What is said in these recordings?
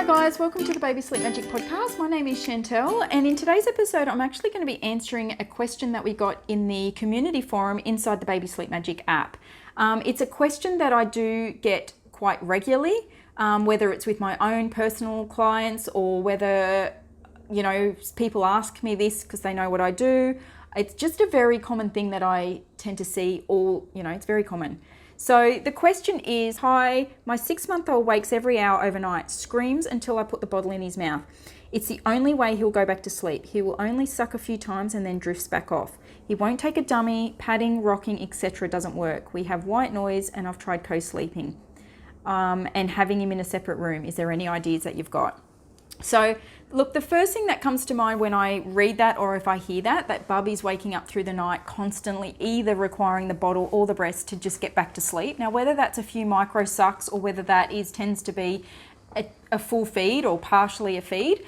guys, welcome to the Baby Sleep Magic podcast. My name is Chantel, and in today's episode I'm actually going to be answering a question that we got in the community forum inside the Baby Sleep Magic app. It's a question that I do get quite regularly, whether it's with my own personal clients or whether, people ask me this because they know what I do. It's just a very common thing that I tend to see it's very common. So the question is, hi, my 6-month-old wakes every hour overnight, screams until I put the bottle in his mouth. It's the only way he'll go back to sleep. He will only suck a few times and then drifts back off. He won't take a dummy, padding, rocking, etc. doesn't work. We have white noise and I've tried co-sleeping and having him in a separate room. Is there any ideas that you've got? So look, the first thing that comes to mind when I read that or if I hear that Bubby's waking up through the night constantly, either requiring the bottle or the breast to just get back to sleep. Now, whether that's a few micro sucks or whether that tends to be a full feed or partially a feed,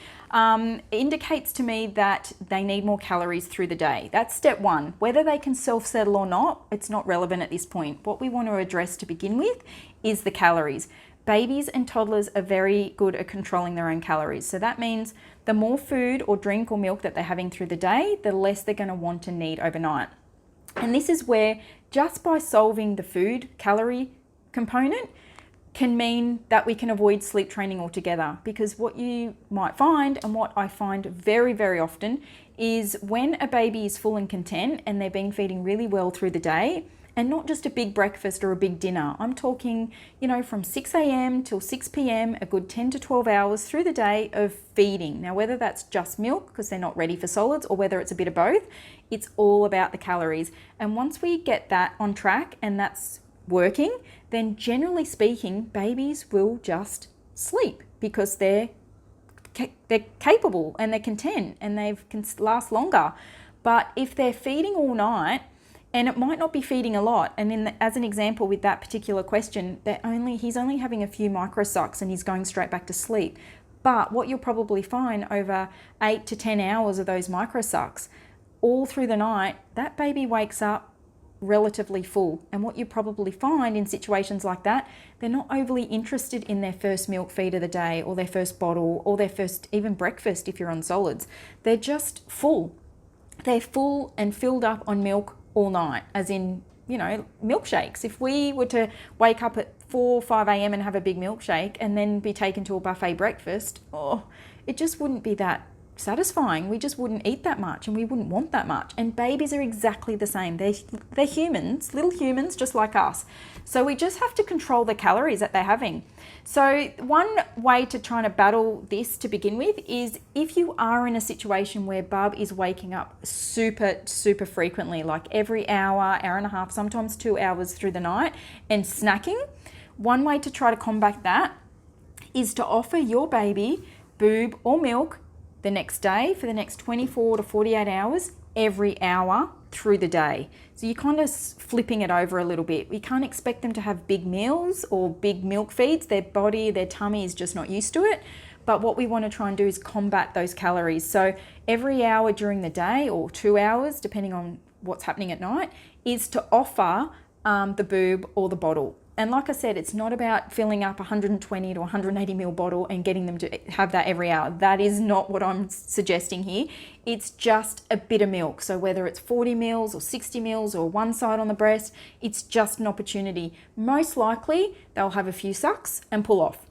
indicates to me that they need more calories through the day. That's step one. Whether they can self-settle or not, it's not relevant at this point. What we want to address to begin with is the calories. Babies and toddlers are very good at controlling their own calories. So that means the more food or drink or milk that they're having through the day, the less they're going to want to need overnight. And this is where just by solving the food calorie component can mean that we can avoid sleep training altogether. Because what you might find, and what I find very, very often, is when a baby is full and content and they're being feeding really well through the day, and not just a big breakfast or a big dinner. I'm talking, from 6 a.m. till 6 p.m, a good 10 to 12 hours through the day of feeding. Now, whether that's just milk because they're not ready for solids or whether it's a bit of both, it's all about the calories. And once we get that on track and that's working, then generally speaking, babies will just sleep because they're capable and they're content and they can last longer. But if they're feeding all night, and it might not be feeding a lot. And as an example with that particular question, he's only having a few micro sucks and he's going straight back to sleep. But what you'll probably find over 8 to 10 hours of those micro sucks, all through the night, that baby wakes up relatively full. And what you probably find in situations like that, they're not overly interested in their first milk feed of the day or their first bottle or their first even breakfast if you're on solids. They're just full. They're full and filled up on milk all night, as in, milkshakes. If we were to wake up at 4 or 5 a.m. and have a big milkshake and then be taken to a buffet breakfast, it just wouldn't be that satisfying. We just wouldn't eat that much and we wouldn't want that much. And babies are exactly the same. They're humans, little humans just like us. So we just have to control the calories that they're having. So one way to try to battle this to begin with is if you are in a situation where Bub is waking up super, super frequently, like every hour, hour and a half, sometimes 2 hours through the night and snacking, one way to try to combat that is to offer your baby boob or milk the next day for the next 24 to 48 hours, every hour through the day. So you're kind of flipping it over a little bit. We can't expect them to have big meals or big milk feeds. Their body, their tummy is just not used to it. But what we want to try and do is combat those calories. So every hour during the day or 2 hours, depending on what's happening at night, is to offer the boob or the bottle. And like I said, it's not about filling up 120 to 180 ml bottle and getting them to have that every hour. That is not what I'm suggesting here. It's just a bit of milk. So whether it's 40 mils or 60 mils or one side on the breast, it's just an opportunity. Most likely they'll have a few sucks and pull off,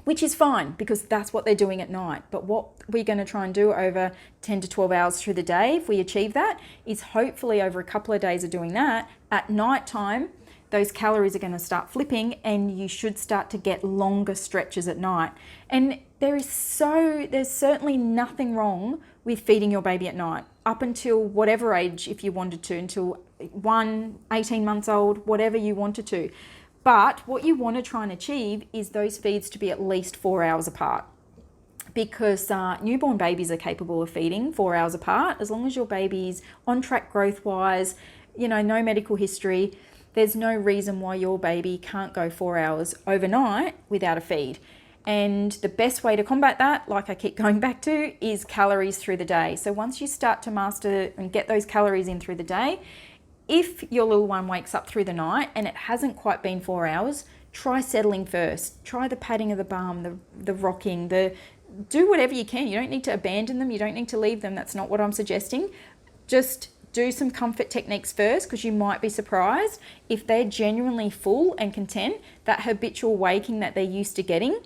which is fine because that's what they're doing at night. But what we're going to try and do over 10 to 12 hours through the day, if we achieve that, is hopefully over a couple of days of doing that, at night time, those calories are going to start flipping and you should start to get longer stretches at night. And there's certainly nothing wrong with feeding your baby at night up until whatever age, if you wanted to, until 18 months old, whatever you wanted to. But what you want to try and achieve is those feeds to be at least 4 hours apart, because newborn babies are capable of feeding 4 hours apart as long as your baby's on track growth wise, no medical history. There's no reason why your baby can't go 4 hours overnight without a feed. And the best way to combat that, like I keep going back to, is calories through the day. So once you start to master and get those calories in through the day, if your little one wakes up through the night and it hasn't quite been 4 hours, try settling first. Try the patting of the bum, the rocking, do whatever you can. You don't need to abandon them. You don't need to leave them. That's not what I'm suggesting. Just do some comfort techniques first, because you might be surprised if they're genuinely full and content. That habitual waking that they're used to getting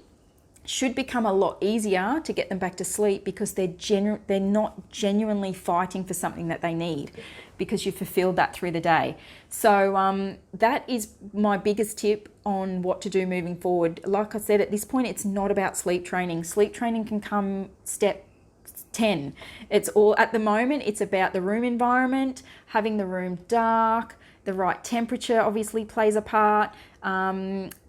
should become a lot easier to get them back to sleep, because they're not genuinely fighting for something that they need, because you fulfilled that through the day. So that is my biggest tip on what to do moving forward. Like I said, at this point, it's not about sleep training. Sleep training can come step 10. It's all, at the moment, it's about the room environment, having the room dark, the right temperature obviously plays a part.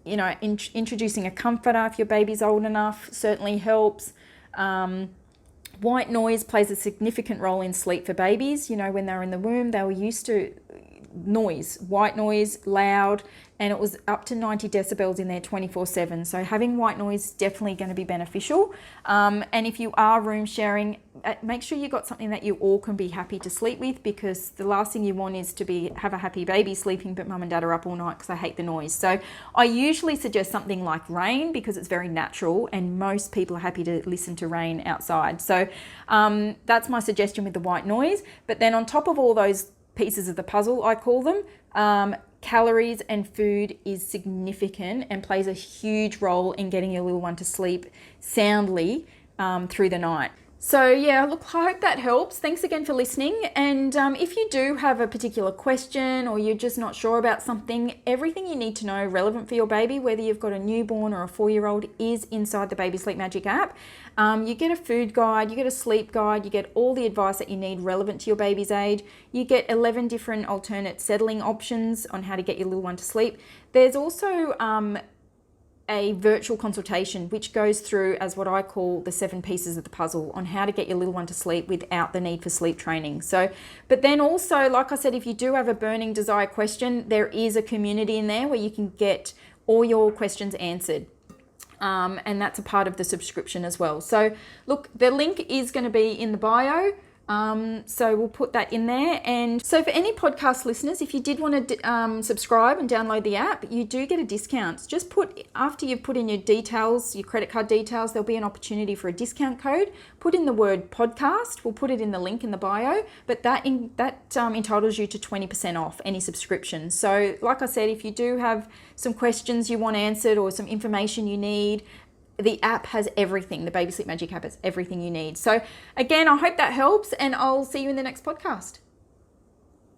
Introducing a comforter if your baby's old enough certainly helps. White noise plays a significant role in sleep for babies. When they were in the womb, they were used to noise, white noise, loud, and it was up to 90 decibels in there 24/7. So having white noise is definitely going to be beneficial. And if you are room sharing, make sure you've got something that you all can be happy to sleep with, because the last thing you want is to have a happy baby sleeping, but mum and dad are up all night because they hate the noise. So I usually suggest something like rain, because it's very natural and most people are happy to listen to rain outside. So that's my suggestion with the white noise. But then on top of all those pieces of the puzzle, I call them, calories and food is significant and plays a huge role in getting your little one to sleep soundly through the night. So yeah, look, I hope that helps. Thanks again for listening. And if you do have a particular question, or you're just not sure about something, everything you need to know relevant for your baby, whether you've got a newborn or a 4-year-old, is inside the Baby Sleep Magic app. You get a food guide, you get a sleep guide, you get all the advice that you need relevant to your baby's age. You get 11 different alternate settling options on how to get your little one to sleep. There's also a virtual consultation, which goes through as what I call the 7 pieces of the puzzle on how to get your little one to sleep without the need for sleep training. So, but then also, like I said, if you do have a burning desire question, there is a community in there where you can get all your questions answered. And that's a part of the subscription as well. So look, the link is going to be in the bio. So we'll put that in there. And so for any podcast listeners, if you did want to subscribe and download the app, you do get a discount. Just after you've put in your details, your credit card details, there'll be an opportunity for a discount code. Put in the word podcast. We'll put it in the link in the bio, but that entitles you to 20% off any subscription. So like I said, if you do have some questions you want answered or some information you need, the app has everything. The Baby Sleep Magic app has everything you need. So again, I hope that helps, and I'll see you in the next podcast.